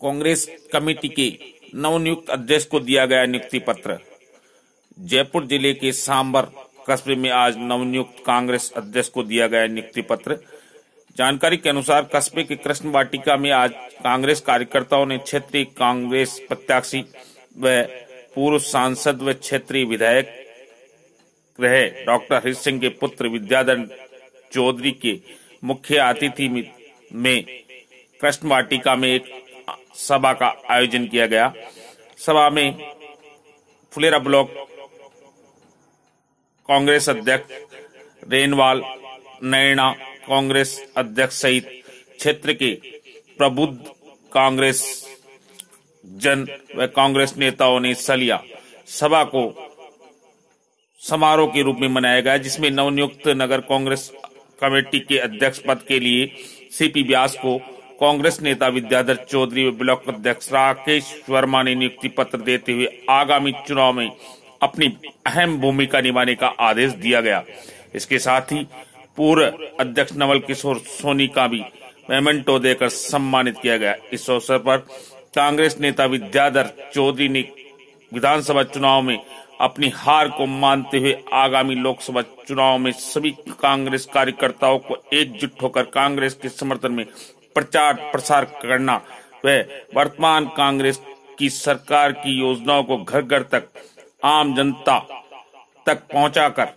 Congress committee के नवनियुक्त अध्यक्ष को दिया गया नियुक्ति पत्र। जयपुर जिले के सांबर कस्बे में आज नवनियुक्त कांग्रेस अध्यक्ष को दिया गया नियुक्ति पत्र। जानकारी के अनुसार कस्बे के कृष्ण वाटिका में आज कांग्रेस कार्यकर्ताओं ने क्षेत्रीय कांग्रेस प्रत्याशी व पूर्व सांसद व क्षेत्रीय विधायक रहे डॉक्टर हरीश सिंह के पुत्र विद्याधर चौधरी के मुख्य अतिथि में कृष्ण वाटिका में एक सभा का आयोजन किया गया। सभा में फुलेरा ब्लॉक कांग्रेस अध्यक्ष रेनवाल नैना कांग्रेस अध्यक्ष सहित क्षेत्र के प्रबुद्ध कांग्रेस जन व कांग्रेस नेताओं ने हिस्सा लिया। सभा को समारोह के रूप में मनाया गया, जिसमें नवनियुक्त नगर कांग्रेस कमेटी के अध्यक्ष पद के लिए सीपी व्यास को कांग्रेस नेता विद्याधर चौधरी व ब्लॉक अध्यक्ष राकेश वर्मा ने नियुक्ति पत्र देते हुए आगामी चुनाव में अपनी अहम भूमिका निभाने का आदेश दिया गया। इसके साथ ही पूर्व अध्यक्ष नवल किशोर सोनी का भी मेमेंटो देकर सम्मानित किया गया। इस अवसर पर कांग्रेस नेता विद्याधर चौधरी ने विधानसभा चुनाव में अपनी हार को मानते हुए आगामी लोकसभा चुनाव में सभी कांग्रेस कार्यकर्ताओं को एकजुट होकर कांग्रेस के समर्थन में प्रचार प्रसार करना व वर्तमान कांग्रेस की सरकार की योजनाओं को घर घर तक आम जनता तक पहुंचाकर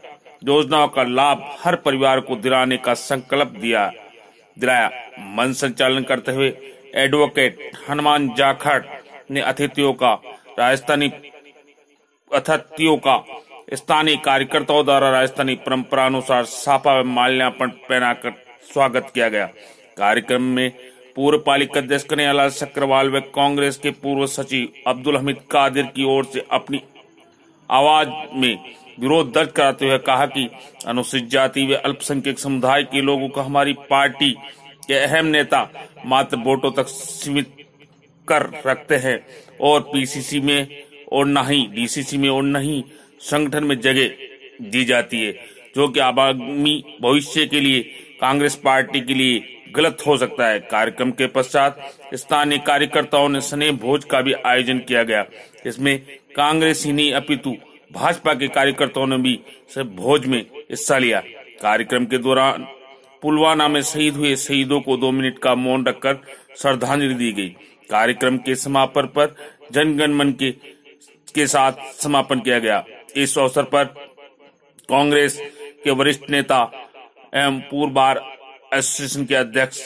योजनाओं का लाभ हर परिवार को दिलाने का संकल्प दिलाया। मंच संचालन करते हुए एडवोकेट हनुमान जाखड़ ने अतिथियों का स्थानीय कार्यकर्ताओं द्वारा राजस्थानी परंपरा अनुसार साफा व माल्यार्पण पहनाकर स्वागत किया गया। कार्यक्रम में पूर्व पालिका अध्यक्ष कन्हैयालाल सक्करवाल व कांग्रेस के पूर्व सचिव अब्दुल हमीद कादिर की ओर से अपनी आवाज में विरोध दर्ज कराते हुए कहा कि अनुसूचित जाति व अल्पसंख्यक समुदाय के लोगों को हमारी पार्टी के अहम नेता मात्र वोटों तक सीमित कर रखते हैं और पीसीसी में और न ही डीसीसी में और न ही संगठन में जगह दी जाती है, जो कि आगामी भविष्य के लिए कांग्रेस पार्टी के लिए गलत हो सकता है। कार्यक्रम के पश्चात स्थानीय कार्यकर्ताओं ने स्नेह भोज का भी आयोजन किया गया। इसमें कांग्रेस ही नहीं अपितु भाजपा के कार्यकर्ताओं ने भी भोज में हिस्सा लिया। कार्यक्रम के दौरान पुलवामा में शहीद हुए शहीदों को 2 मिनट का मौन रखकर श्रद्धांजलि दी गई। कार्यक्रम के समापन पर जनगण मन के साथ समापन किया गया। इस अवसर पर कांग्रेस के वरिष्ठ नेता एवं पूर्व बार एसोसिएशन के अध्यक्ष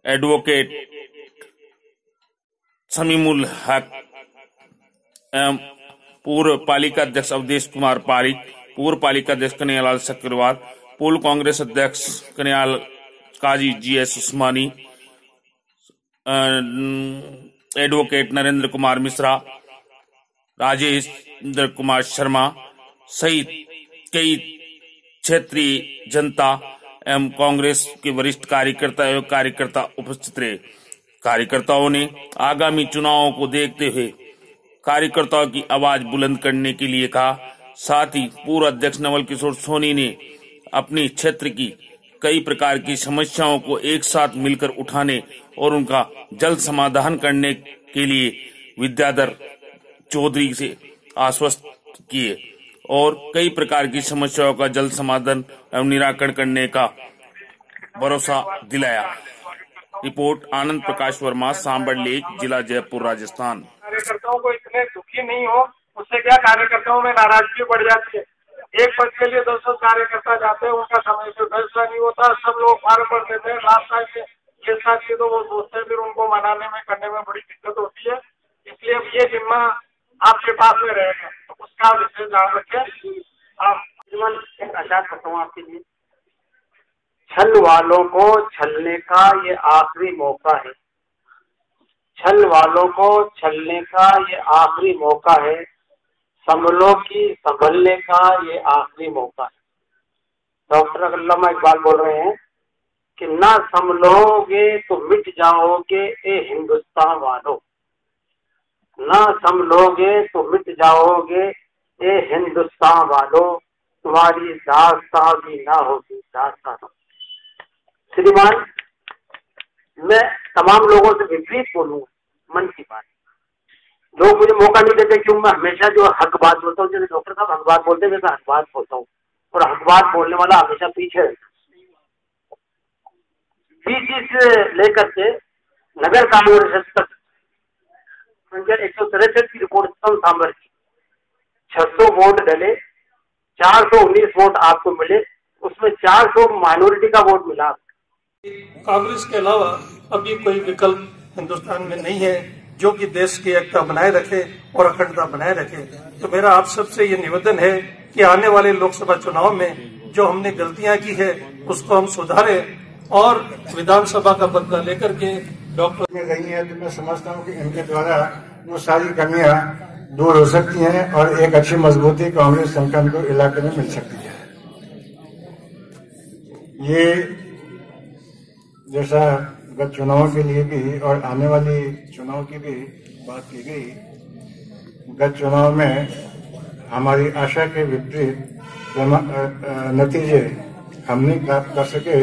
एडवोकेट समीमुल हक एवं पूर्व पालिका अध्यक्ष अवधेश कुमार पारिक, पूर्व पालिका अध्यक्ष कन्हैयालाल सक्करवाल, पूर्व कांग्रेस अध्यक्ष कन्हैयालाल काजी जीएस उस्मानी, एडवोकेट नरेंद्र कुमार मिश्रा, राजेंद्र कुमार शर्मा सहित कई क्षेत्रीय जनता एवं कांग्रेस के वरिष्ठ कार्यकर्ता उपस्थित रहे। कार्यकर्ताओं ने आगामी चुनावों को देखते हुए कार्यकर्ताओं की आवाज बुलंद करने के लिए कहा। साथ ही पूर्व अध्यक्ष नवल किशोर सोनी ने अपनी क्षेत्र की कई प्रकार की समस्याओं को एक साथ मिलकर उठाने और उनका जल्द समाधान करने के लिए विद्याधर चौधरी से आश्वस्त किए और कई प्रकार की समस्याओं का जल्द समाधान एवं निराकरण करने का भरोसा दिलाया। रिपोर्ट आनंद प्रकाश वर्मा, सांबर लेक, जिला जयपुर, राजस्थान। कार्यकर्ताओं को इतने दुखी नहीं हो, उससे क्या कार्यकर्ताओं में नाराजगी बढ़ जाती है। एक पद के लिए 200 कार्यकर्ता जाते हैं, उनका समय से फैसला नहीं होता। सब लोग फार्म भर देते हैं, रास्ता के साथ तो वो सोचते हैं, फिर उनको मनाने में करने में बड़ी दिक्कत होती है। इसलिए अब ये जिम्मा आपके पास में रहेगा, तो उसका विशेष ध्यान रखें। आप आचार करता हूँ आपके लिए। छल वालों को छलने का ये आखिरी मौका है। छल वालों को छलने का ये आखिरी मौका है। संभलों की संभलने का ये आखिरी मौका है। डॉक्टर अल्लामा इकबाल बोल रहे हैं कि ना संभलोगे तो मिट जाओगे ए हिंदुस्तान वालों, ना संभलोगे तो मिट जाओगे ए हिंदुस्तान वालों, तुम्हारी दास्तां भी ना होगी दास्तां। श्रीमान, मैं तमाम लोगों से विपरीत बोलूंगा। मन की बात। लोग मुझे मौका नहीं देते क्यों, मैं हमेशा जो हक बात बोलता हूँ, जैसे डॉक्टर साहब हक बात बोलते हैं वैसे हक बात बोलता हूँ, और हक बात बोलने वाला हमेशा पीछे रहता है। 20 से लेकर के नगर कांग्रेस तक संख्या 163 की रिपोर्ट सांभर की 600 वोट डले, 419 वोट आपको मिले, उसमें 400 माइनॉरिटी का वोट मिला। कांग्रेस के अलावा अभी कोई विकल्प हिंदुस्तान में नहीं है जो कि देश की एकता बनाए रखे और अखंडता बनाए रखे। तो मेरा आप सबसे ये निवेदन है कि आने वाले लोकसभा चुनाव में जो हमने गलतियां की है उसको हम सुधारें और विधानसभा का बदला लेकर के डॉक्टर में रही है, तो मैं समझता हूँ कि इनके द्वारा वो सारी कमियां दूर हो सकती हैं और एक अच्छी मजबूती कांग्रेस संगठन को इलाके में मिल सकती है। ये जैसा गत चुनाव के लिए भी और आने वाली चुनाव की भी बात की गई, गत चुनाव में हमारी आशा के विपरीत नतीजे हम नहीं प्राप्त कर सके,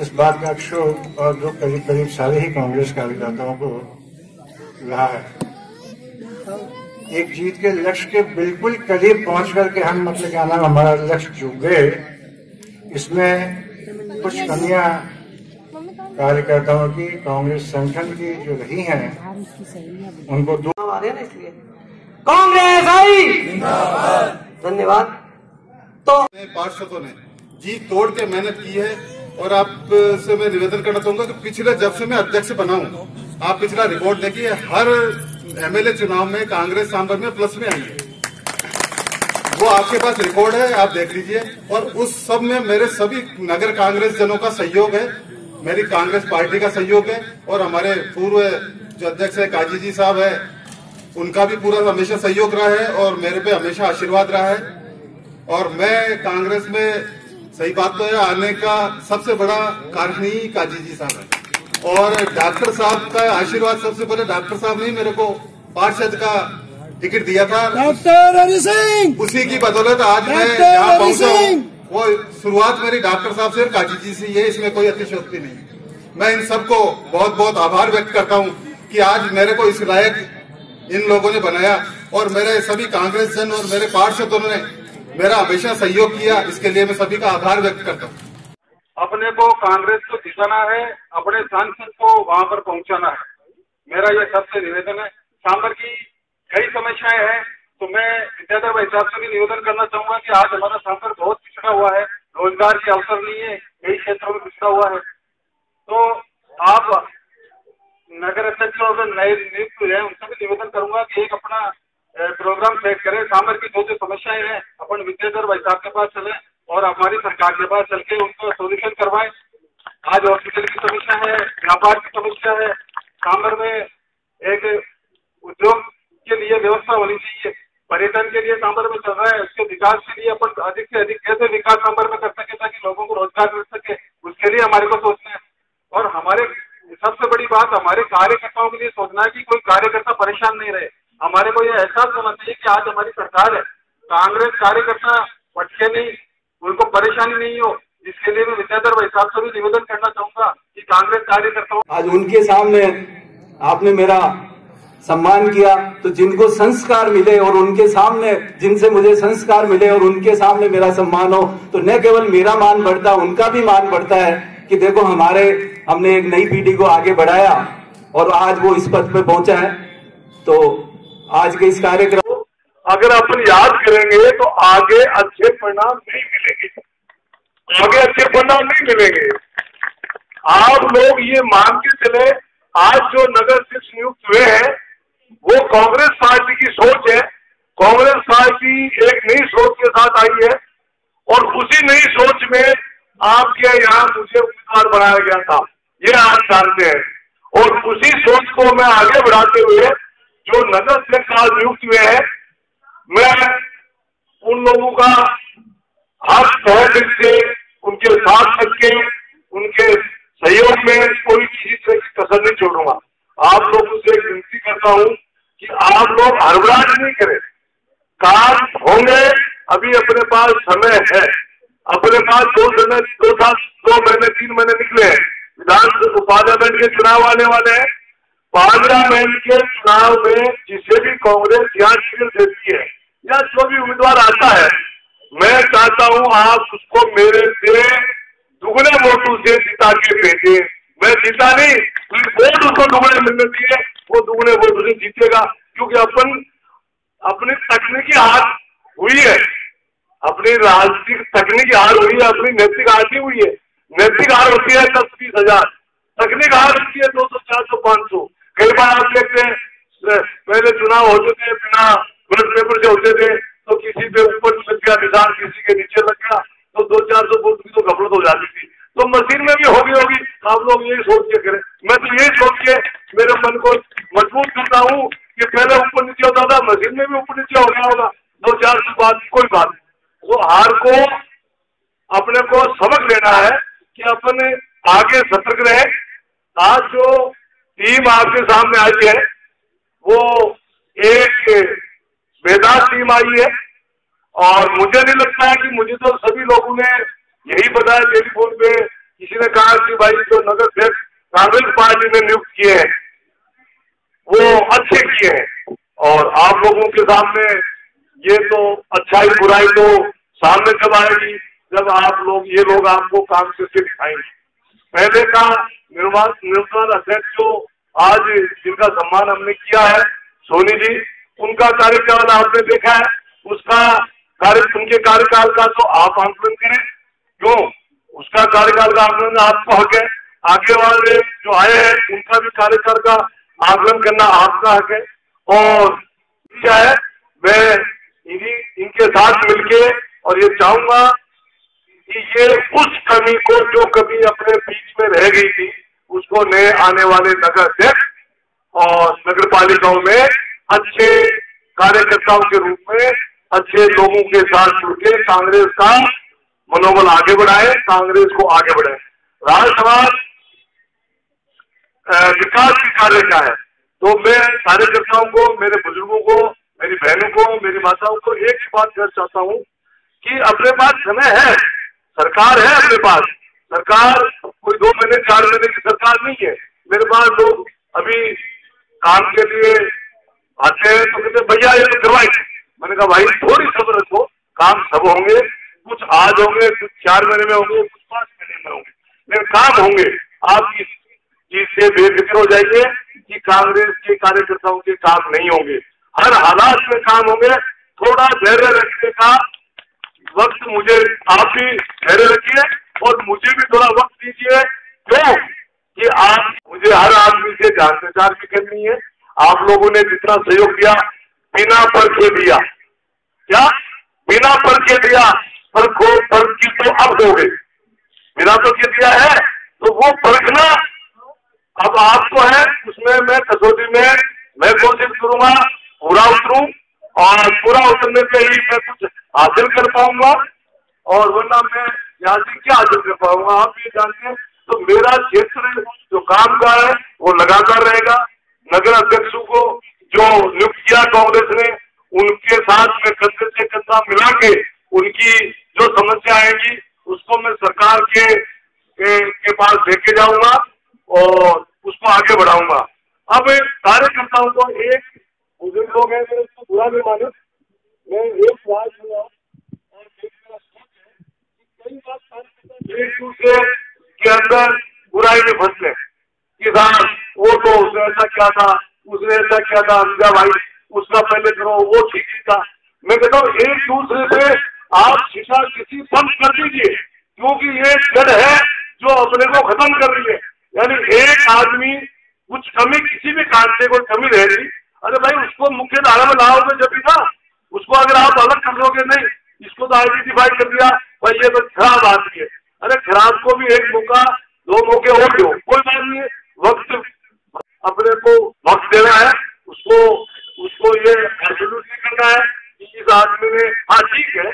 इस बात का क्षोभ और दुख करीब करीब सारे ही कांग्रेस कार्यकर्ताओं को रहा है। एक जीत के लक्ष्य के बिल्कुल करीब पहुंच करके हम मतलब क्या नाम हमारा लक्ष्य चूक गए, इसमें कुछ कमियां कार्यकर्ताओं की कांग्रेस संगठन की जो रही हैं उनको दूर आ रहे हैं ना, इसलिए कांग्रेस आई। धन्यवाद। तो पार्षदों ने जी तोड़ के मेहनत की है और आपसे मैं निवेदन करना चाहूंगा कि पिछले जब से मैं अध्यक्ष बना हूं, आप पिछला रिकॉर्ड देखिए, हर एमएलए चुनाव में कांग्रेस सांभर में प्लस में आई है। वो आपके पास रिकॉर्ड है, आप देख लीजिए। और उस सब में मेरे सभी नगर कांग्रेस जनों का सहयोग है, मेरी कांग्रेस पार्टी का सहयोग है और हमारे पूर्व जो अध्यक्ष है काजी जी साहब है, उनका भी पूरा हमेशा सहयोग रहा है और मेरे पे हमेशा आशीर्वाद रहा है। और मैं कांग्रेस में सही बात तो है आने का सबसे बड़ा कारण ही काजी जी साहब है और डॉक्टर साहब का आशीर्वाद। सबसे पहले डॉक्टर साहब ने मेरे को पार्षद का टिकट दिया था, डॉक्टर हरि सिंह, उसी की बदौलत आज मैं यहाँ पहुंचा हूँ। वो शुरुआत मेरी डॉक्टर साहब से और काजी जी से, ये इसमें कोई अतिशयोक्ति नहीं। मैं इन सबको बहुत बहुत आभार व्यक्त करता हूँ कि आज मेरे को इस लायक इन लोगों ने बनाया और मेरे सभी कांग्रेस जन और मेरे पार्षदों ने मेरा हमेशा सहयोग किया, इसके लिए मैं सभी का आभार व्यक्त करता हूँ। अपने को कांग्रेस को जिताना है, अपने सांसद को वहां पर पहुंचाना है, मेरा ये सबसे निवेदन है। सांभर की कई समस्याएं हैं, तो मैं विद्याधर भाई साहब से भी निवेदन करना चाहूंगा कि आज हमारा सांभर बहुत पिछड़ा हुआ है, रोजगार के अवसर नहीं है, कई क्षेत्रों में पिछड़ा हुआ है। तो आप नगर अध्यक्ष और नए नियुक्त हुए हैं, उनसे भी निवेदन करूंगा कि एक अपना प्रोग्राम सेट करें। सांभर की जो समस्याएं हैं अपन विद्याधर भाई साहब के पास चले और हमारी सरकार के पास चल के उनको सोल्यूशन करवाएं। आज हॉस्पिटल की समस्या है, व्यापार की समस्या है, सांभर में एक उद्योग के लिए व्यवस्था होनी चाहिए, पर्यटन के लिए सांभर में चल रहा है, उसके विकास के लिए अपन अधिक से अधिक कैसे विकास सांभर में कर सके ताकि लोगों को रोजगार मिल सके, उसके लिए हमारे को सोचना है। और हमारे सबसे बड़ी बात हमारे कार्यकर्ताओं के लिए सोचना है कि कोई कार्यकर्ता परेशान नहीं रहे। हमारे को यह एहसास होना चाहिए कि आज हमारी सरकार है, कांग्रेस कार्यकर्ता भटके नहीं, उनको परेशानी नहीं हो। इसके लिए मैं विद्याधर भाई साहब से भी निवेदन करना चाहूंगा कि कांग्रेस कार्यकर्ताओं आज उनके सामने आपने मेरा सम्मान किया, तो जिनको संस्कार मिले और उनके सामने जिनसे मुझे संस्कार मिले और उनके सामने मेरा सम्मान हो, तो न केवल मेरा मान बढ़ता, उनका भी मान बढ़ता है कि देखो हमने एक नई पीढ़ी को आगे बढ़ाया और आज वो इस पद पे पहुंचा है। तो आज के इस कार्यक्रम अगर अपन याद करेंगे तो आगे अच्छे परिणाम नहीं मिलेंगे, आगे अच्छे परिणाम नहीं मिलेंगे। आप लोग ये मान के चले, आज जो नगर अध्यक्ष नियुक्त हुए हैं वो कांग्रेस पार्टी की सोच है, कांग्रेस पार्टी एक नई सोच के साथ आई है और उसी नई सोच में आपके यहाँ मुझे उम्मीदवार बनाया गया था, ये आप जानते हैं। और उसी सोच को मैं आगे बढ़ाते हुए जो नगर अध्यक्ष आज नियुक्त हुए हैं, मैं उन लोगों का हर तहत से उनके साथ रख के उनके सहयोग में कोई किसी तरह की कसर नहीं छोड़ूंगा। आप लोगों से विनती करता हूं कि आप लोग हड़बड़ाहट नहीं करें, काम होंगे। अभी अपने पास समय है, अपने पास 2 महीने 3 महीने निकले हैं, विधान पार्लियामेंट के चुनाव आने वाले हैं पार्लियामेंट के चुनाव में जिसे भी कांग्रेस यहाँ टिकट देती है या जो भी उम्मीदवार आता है, मैं चाहता हूँ आप उसको मेरे से दुगने वोटों से जिता के भेजे। मैं जीता नहीं, वोट उसको दुगने मिलने चाहिए, वो दुगने वोटों से जीतेगा, क्योंकि अपनी तकनीकी हार हुई है, अपनी राजनीतिक तकनीकी हार हुई है, अपनी नैतिक हार नहीं हुई है। नैतिक हार होती है 10-20 हजार, तकनीक हार होती है 200, 400, 500। कई बार आप देखते हैं पहले चुनाव होते थे बिना बैलेट पेपर से होते थे, तो किसी पे ऊपर लग गया निशान, किसी के नीचे लग गया, तो 200-400 वोट की तो गफलत हो जाती थी। तो मशीन में भी होगी। आप लोग यही सोच के करें, मैं तो यही सोच के मेरे मन को मजबूत करता हूँ कि पहले ऊपर नीचे होता था, मशीन में भी ऊपर नीचे हो गया होगा, 2-400 बात कोई बात नहीं। वो हार को अपने को सबक लेना है कि अपने आगे सतर्क रहे। आज जो टीम आपके सामने आई है वो एक बेदार टीम आई है, और मुझे नहीं लगता है कि मुझे तो सभी लोगों ने यही बताया टेलीफोन पे, किसी ने कहा कि भाई जो नगर अध्यक्ष कांग्रेस पार्टी ने नियुक्त किए हैं वो अच्छे किए हैं, और आप लोगों के सामने ये तो अच्छाई बुराई तो सामने कब आएगी जब आप लोग ये लोग आपको काम करके दिखाएंगे। पहले का निर्माण अध्यक्ष जो आज जिनका सम्मान हमने किया है, सोनी जी, उनका कार्यकाल आपने देखा है, उनके कार्यकाल का तो आप आंकलन करें, क्यों उसका कार्यकाल का आंकलन आपको हक है। आगे वाले जो आए हैं उनका भी कार्यकाल का आंकलन करना आपका हक है। और क्या है, मैं इनके साथ मिलके और ये चाहूंगा कि ये उस कमी को जो कभी अपने बीच में रह गई थी उसको नए आने वाले नगर अध्यक्ष और नगर पालिकाओं में अच्छे कार्यकर्ताओं के रूप में अच्छे लोगों के साथ जुड़ के कांग्रेस का मनोबल आगे बढ़ाए, कांग्रेस को आगे बढ़ाए। राज समाज विकास की कार्य का है, तो मैं कार्यकर्ताओं को, मेरे बुजुर्गों को, मेरी बहनों को, मेरी माताओं को एक ही बात कहना चाहता हूँ कि अपने पास समय है, सरकार है अपने पास। सरकार कोई 2 महीने 4 महीने की सरकार नहीं है। मेरे पास लोग अभी काम के लिए आते हैं तो कहते भैया ये तो करवाए। मैंने कहा भाई थोड़ी सब्र रखो, काम सब होंगे, कुछ आज होंगे, कुछ 4 महीने में होंगे, कुछ 5 महीने में होंगे, लेकिन काम होंगे। आप इस चीज से बेफिक्र हो जाइए कि कांग्रेस के कार्यकर्ताओं के काम नहीं होंगे, हर हालात में काम होंगे। थोड़ा धैर्य रखने का वक्त मुझे आप भी धैर्य रखिए और मुझे भी थोड़ा वक्त दीजिए, क्यों कि आप मुझे हर आदमी से जान पहचान भी करनी है। आप लोगों ने जितना सहयोग दिया बिना परखे दिया, क्या बिना परखे दिया, परख की तो अब हो गई, बिना परखे दिया है तो वो परखना अब आपको है। उसमें मैं कसौटी में मैं कोशिश करूंगा पूरा उतरूं, और पूरा उतरने पे ही मैं कुछ हासिल कर पाऊंगा, और वरना मैं यहाँ से क्या हासिल कर पाऊंगा आप भी जानते हैं। तो मेरा क्षेत्र जो काम का है वो लगातार रहेगा। नगर अध्यक्षों को जो नियुक्त किया कांग्रेस ने, उनके साथ में कंधे से कंधा मिला के उनकी जो समस्या आएगी उसको मैं सरकार के पास लेके जाऊंगा और उसको आगे बढ़ाऊंगा। अब कार्यकर्ताओं को एक बुजुर्ग लोग हैं, मेरे उसको बुरा नहीं मानो, मैं एक बात सुना और मेरा सोच है कि कई बार कार्यकर्ता एक दूसरे के अंदर बुराई में फंसते हैं कि साहब वो तो उसने ऐसा किया था, उसने ऐसा किया था, अंजा भाई उसका पहले करो, वो ठीक ही था। मैं कहता हूँ एक दूसरे से आप शिक्षा किसी बंद कर दीजिए, क्योंकि ये जड़ है जो अपने को खत्म कर रही है। यानी एक आदमी कुछ कमी, किसी भी काम से कोई कमी रह रही, अरे भाई उसको मुख्य धारा में लाओगे जब भी ना, उसको अगर आप अलग कर लोगे, नहीं इसको तो आइडेंटिफाई कर दिया भाई ये तो खराब आदमी है, अरे खराब को भी एक मौका 2 मौके और दो, कोई बात नहीं है। वक्त अपने को वक्त देना है, उसको ये एब्सोल्यूट नहीं करना है कि इस आदमी ने, हाँ ठीक है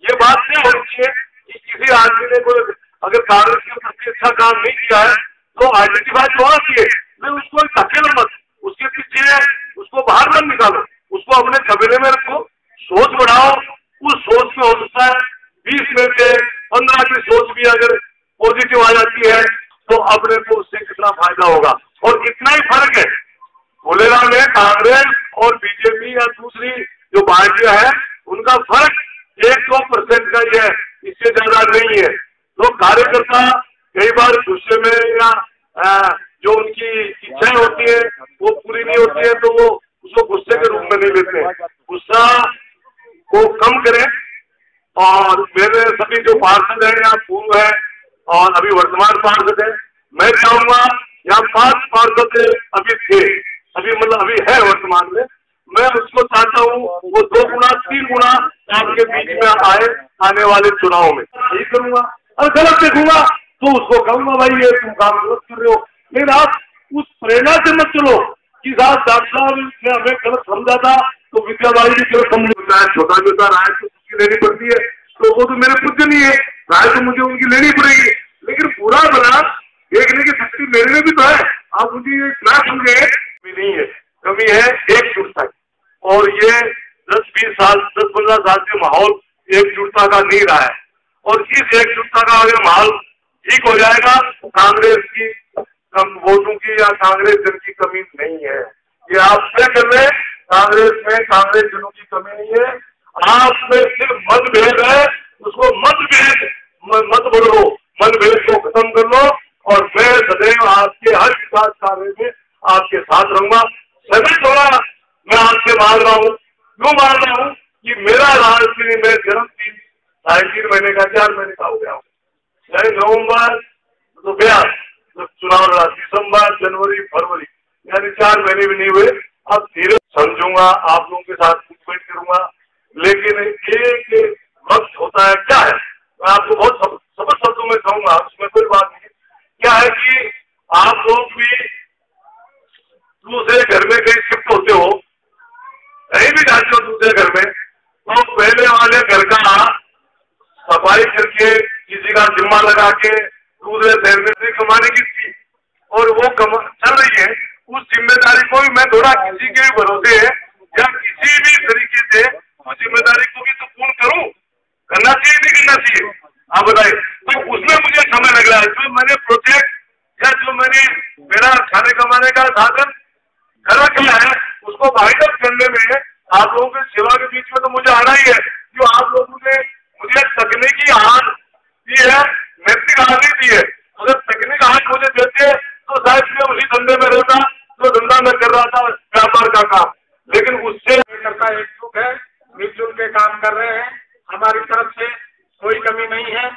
ये बात क्या होनी चाहिए कि किसी आदमी ने कोई अगर कांग्रेस के प्रति अच्छा काम नहीं किया है तो आइडेंटिफाई तो होना चाहिए, नहीं उसको धकेलो मत, उसके पीछे उसको बाहर मत निकालो, उसको अपने कबीले में रखो, सोच बढ़ाओ। उस सोच में हो सकता है 20 में से 15 की सोच भी अगर पॉजिटिव आ जाती है तो अपने को उससे कितना फायदा होगा। और इतना ही फर्क है फुलेरा में कांग्रेस और बीजेपी या दूसरी जो पार्टियां हैं उनका फर्क 100% का ही है, इससे ज्यादा नहीं है। तो कार्यकर्ता कई बार गुस्से में या जो उनकी इच्छाएं होती है वो पूरी नहीं होती है तो वो उसको गुस्से के रूप में नहीं लेते। गुस्सा को कम करें और मेरे सभी जो पार्षद हैं या पूर्व है और अभी वर्तमान पार्षद है, मैं चाहूंगा यहाँ 5 पार्षद अभी थे, अभी है वर्तमान में, मैं उसको चाहता हूँ वो 2 गुना 3 गुना आपके बीच में आने वाले चुनाव में यही करूंगा। और गलत देखूंगा तो उसको कहूंगा भाई ये तुम काम गलत कर रहे हो, लेकिन आप उस प्रेरणा से मत चलो कि डॉक्टर साहब ने हमें गलत समझा था तो विद्याबाई भी गलत समझता है। छोटा छोटा राय तो उसकी लेनी पड़ती है, तो वो तो मेरे खुद नहीं है, राय तो मुझे उनकी लेनी पड़ेगी, लेकिन पूरा बना देखने की शक्ति मेरे में भी तो है। आप मुझे ना समझे नहीं है, कमी है एकजुटता की, और ये 10-20 साल 10-15 साल से माहौल एकजुटता का नहीं रहा है, और इस एकजुटता का अगर माहौल ठीक हो जाएगा तो कांग्रेस की कम वोटों की या कांग्रेस जन की कमी नहीं है। ये आप तय कर रहे हैं, कांग्रेस में कांग्रेस जनों की कमी नहीं है, आप में सिर्फ मतभेद है, उसको मत बदलो, मतभेद को खत्म कर लो, और मैं सदैव आपके हर विकास कार्य में आपके साथ रहूंगा। सभी थोड़ा मैं आपसे मांग रहा हूँ, क्यों मांग रहा हूँ कि मेरा राजनीति में जन्म 3-3 महीने का 4 महीने का हो गया हूँ। नवंबर तो गया चुनाव लड़ा, दिसंबर जनवरी फरवरी यानी 4 महीने भी नहीं हुए। अब धीरे समझूंगा, आप लोगों के साथ वेट करूंगा, लेकिन एक वक्त होता है। क्या है, मैं आपको बहुत सबक शब्दों में कहूंगा, उसमें कोई बात नहीं। क्या है कि आप लोग भी दूसरे घर में कहीं शिफ्ट होते हो, कहीं भी जाते हो दूसरे घर में, तो पहले वाले घर का सफाई करके किसी का जिम्मा लगा के दूसरे शहर में कमाने की थी, और वो चल रही है। उस जिम्मेदारी को भी मैं थोड़ा किसी के भी भरोसे या किसी भी तरीके से उस जिम्मेदारी को भी तो पूर्ण करूं, करना चाहिए नहीं करना चाहिए, आप बताइए। तो उसमें मुझे समय लग रहा है, जो मैंने प्रोजेक्ट या जो मैंने मेरा खाने कमाने का साधन घर रखा है उसको वाइडअप करने में आप लोगों की सेवा के बीच में तो मुझे आना ही है। जो आप लोगों ने मुझे तकनीकी हाथ दी है, नैतिक हाथ नहीं दी है, अगर तकनीक हाथ मुझे देते तो शायद मैं उसी धंधे में रहता जो धंधा में कर रहा था, व्यापार का काम। लेकिन उससे करता एकजुट है, मिलजुल के काम कर रहे हैं, हमारी तरफ से कोई कमी नहीं है।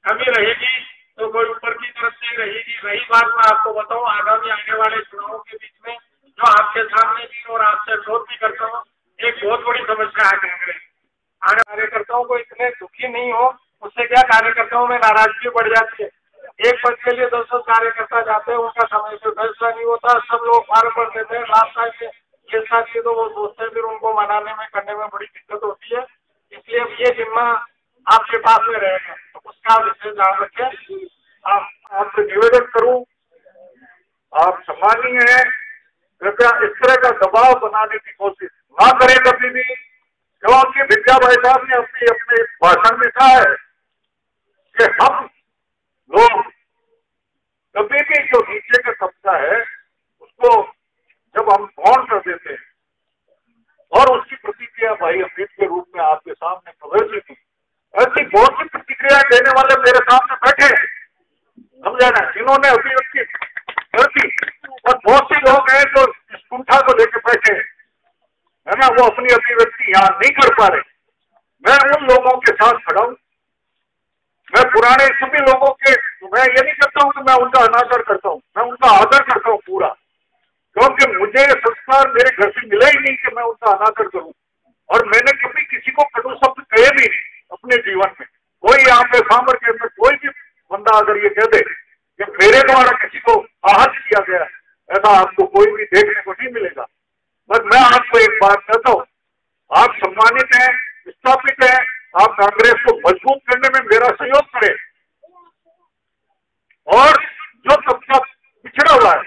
कमी रहेगी तो कोई ऊपर की तरफ से रहेगी। रही बात मैं आपको बताऊं, आगामी आने वाले चुनावों के बीच में जो आपके सामने भी और आपसे विरोध भी करता हूँ, एक बहुत बड़ी समस्या है कांग्रेस। आगे कार्यकर्ताओं को इतने दुखी नहीं हो, उससे क्या कार्यकर्ताओं में नाराजगी बढ़ जाती है। एक पद के लिए 10 कार्यकर्ता जाते हैं, उनका समय से फैसला नहीं होता, सब लोग फार्म भर देते हैं, लास्ट टाइम में ये साथी तो वो सोचते हैं, फिर उनको मनाने में करने में बड़ी दिक्कत होती है। इसलिए अब ये जिम्मा आपके पास में रहेगा, तो उसका विशेष ध्यान रखें। आपसे निवेदन करूं, आप सम्मानीय हैं, कृपया इस तरह का दबाव बनाने की कोशिश ना करें कभी भी, क्योंकि विद्याबाई साहब ने अपने भाषण में कहा है कि हम लोग कभी भी जो नीचे का कब्जा है उसको जब हम गौण कर देते हैं और उसकी प्रतिक्रिया भाई अमृत के रूप में आपके सामने प्रदर्शित की, ऐसी बहुत सी प्रतिक्रिया देने वाले मेरे सामने बैठे हैं, समझा ना, जिन्होंने अभिव्यक्ति कर दी, और बहुत से लोग हैं जो इस कुंठा को लेकर बैठे है ना, वो अपनी अभिव्यक्ति यहाँ नहीं कर पा रहे। मैं उन लोगों के साथ खड़ा हूं, मैं पुराने सभी लोगों के, मैं ये नहीं करता हूं कि मैं उनका अनादर करता हूं, मैं उनका आदर करता हूं पूरा, क्योंकि मुझे संस्कार मेरे घर से मिला ही नहीं कि मैं उनका अनादर करूं, और मैंने कभी किसी को कटु शब्द कहे भी नहीं अपने जीवन में। कोई यहाँ पे सामर के अंदर कोई भी बंदा अगर ये कह दे कि मेरे द्वारा किसी को आहत किया गया, ऐसा आपको कोई भी देखने को नहीं मिलेगा। बस मैं आपको एक बात कहता हूँ, आप सम्मानित हैं, स्थापित हैं, आप कांग्रेस को मजबूत करने में मेरा सहयोग करें, और जो तबका पिछड़ा हुआ है,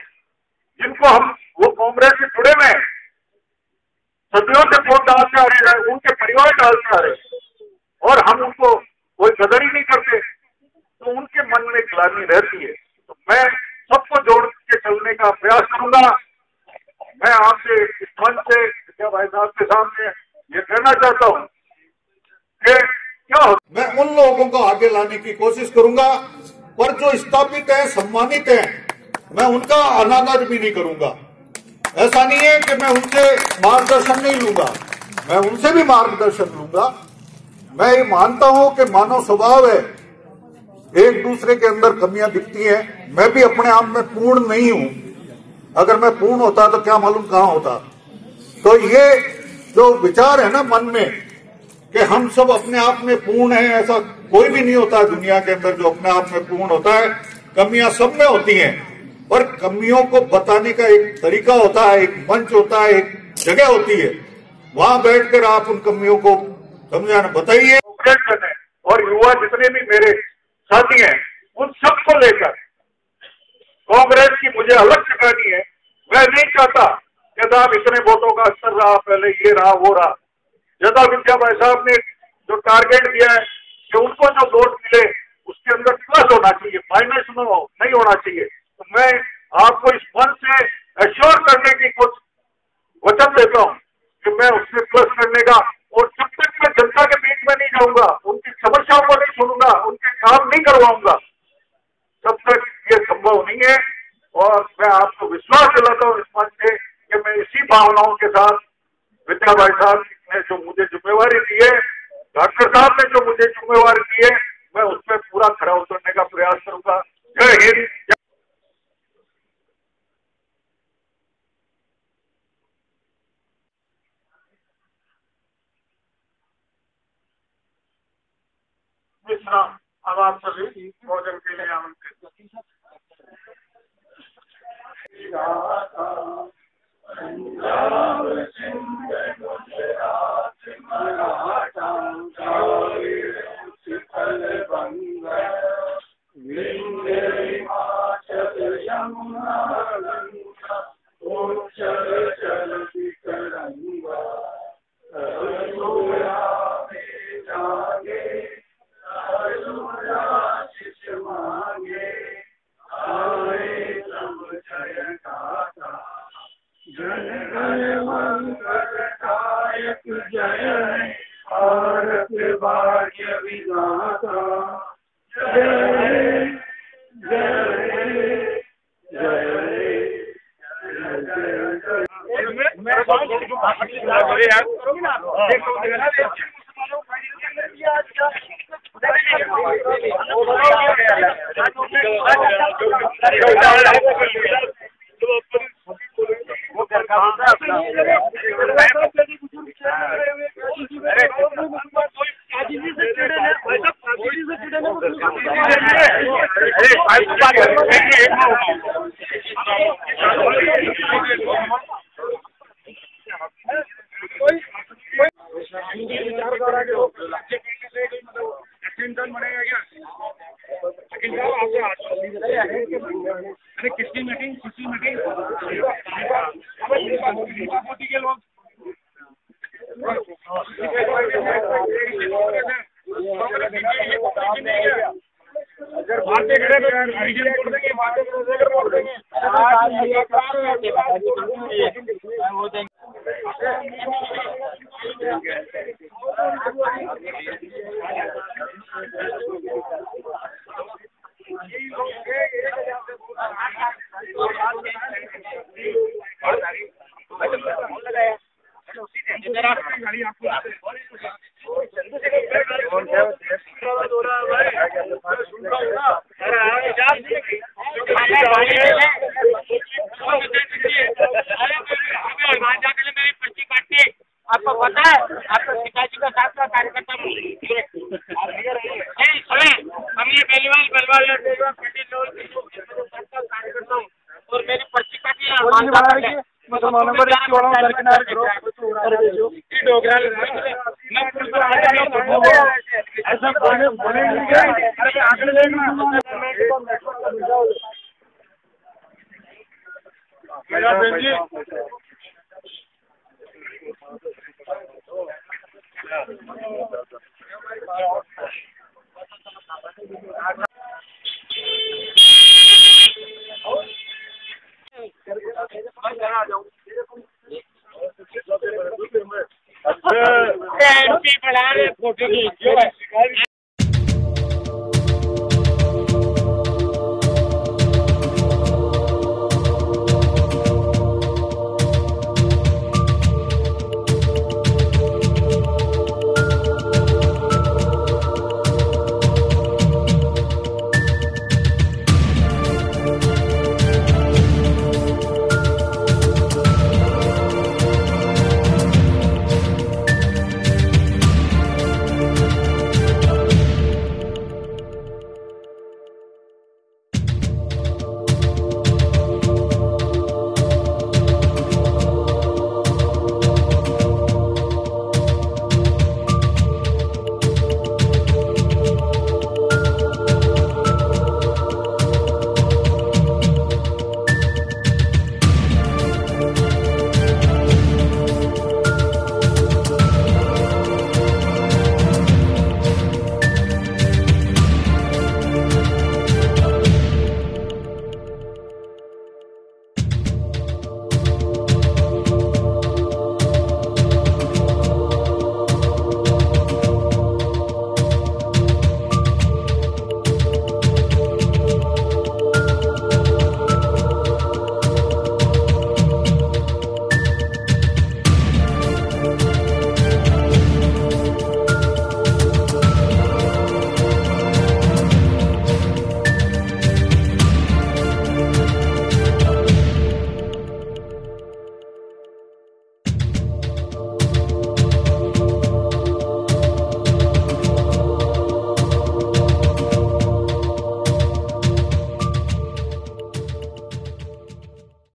जिनको हम वो कांग्रेस से जुड़े हुए हैं, सदियों से वोट डालते आ रहे हैं, उनके परिवार डालते आ रहे हैं, और हम उनको कोई कदर ही नहीं करते, तो उनके मन में ग्लानि रहती है। तो मैं सबको जोड़ के चलने का प्रयास करूंगा, मैं आपसे इस मंच से विद्या भाई साहब के सामने ये कहना चाहता हूँ कि क्या हो, मैं उन लोगों को आगे लाने की कोशिश करूंगा, पर जो स्थापित है, सम्मानित है, मैं उनका अनादर भी नहीं करूंगा। ऐसा नहीं है कि मैं उनसे मार्गदर्शन नहीं लूंगा, मैं उनसे भी मार्गदर्शन लूंगा। मैं ये मानता हूं कि मानव स्वभाव है, एक दूसरे के अंदर कमियां दिखती हैं। मैं भी अपने आप में पूर्ण नहीं हूं, अगर मैं पूर्ण होता तो क्या मालूम कहां होता। तो ये जो विचार है ना मन में कि हम सब अपने आप में पूर्ण हैं, ऐसा कोई भी नहीं होता दुनिया के अंदर जो अपने आप में पूर्ण होता है। कमियां सब में होती हैं, पर कमियों को बताने का एक तरीका होता है, एक मंच होता है, एक जगह होती है, वहां बैठकर आप उन कमियों को समझाना बताइए। और युवा जितने भी मेरे साथी हैं उन सबको लेकर कांग्रेस की मुझे अलग चुकानी है। मैं नहीं चाहता कि साहब इतने वोटों का असर रहा, पहले ये रहा वो रहा। जदा विद्या भाई साहब ने जो टारगेट दिया है कि उनको जो वोट मिले उसके अंदर प्लस होना चाहिए, माइनस नहीं होना चाहिए। तो मैं आपको इस मंच से एश्योर करने की कुछ वचन देता हूं कि मैं उसमें प्लस करने का, और जब तक मैं जनता के बीच में नहीं जाऊंगा, उनकी समस्याओं को नहीं सुनूंगा, उनके काम नहीं करवाऊंगा, तब तक ये संभव नहीं है। और मैं आपको विश्वास दिलाता हूं इस मंच से कि मैं इसी भावनाओं के साथ विद्या भाई साहब ने जो मुझे जिम्मेवारी दी है, डॉक्टर साहब ने जो मुझे जिम्मेवारी दी है, मैं उसमें पूरा खरा उतरने का प्रयास करूंगा। जय हिंद। मिश्रा, अब आप सभी भोजन के लिए आमंत्रित। आपको पता है, आपका पिताजी का साथ का कार्यकर्ता हम ये बेलवाल कार्यकर्ता हूँ और मेरी पर्ची काटी एमपी बना रहे फोटो